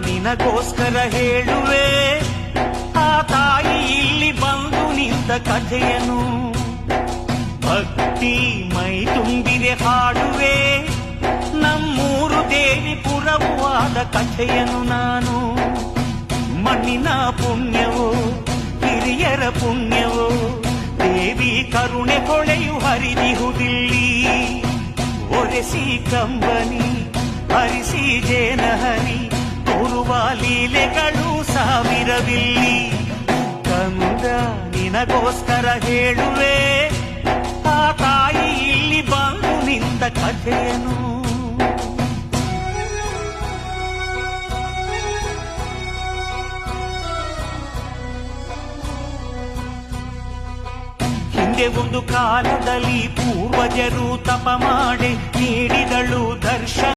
ನಿನಗೋಸ್ಕರ ಹೇಳುವೆ ಆ ತಾಯಿ ಇಲ್ಲಿ ಬಂದು ನಿಂತ ಕಥೆಯನು. ಭಕ್ತಿ ಮೈ ತುಂಬಿದೆ ಹಾಡುವೆ ನಮ್ಮೂರು ದೇವಿ ಪುರವೂ ಆದ ಕಥೆಯನು ನಾನು. ಮಣ್ಣಿನ ಪುಣ್ಯವೋ ಹಿರಿಯರ ಪುಣ್ಯವೋ ದೇವಿ ಕರುಣೆ ಹೊಳೆಯು ಹರಿದಿಹುದಿಲ್ಲಿ. ಒರೆಸಿ ಕಂಬನಿ ಹರಿಸಿ ಜೇನಹನಿ ತೋರುವ ಲೀಲೆಗಳು ಸಾವಿರವಿಲ್ಲಿ. ಕಂದ ನಿನಗೋಸ್ಕರ ಹೇಳುವೆ ಆ ತಾಯಿ ಇಲ್ಲಿ ಬಂದು ನಿಂತ ಕಥೆಯನು. ಹಿಂದೆ ಒಂದು ಕಾಲದಲ್ಲಿ ಪೂರ್ವಜರು ತಪ ಮಾಡಿ ನೀಡಿದಳು ದರ್ಶನ.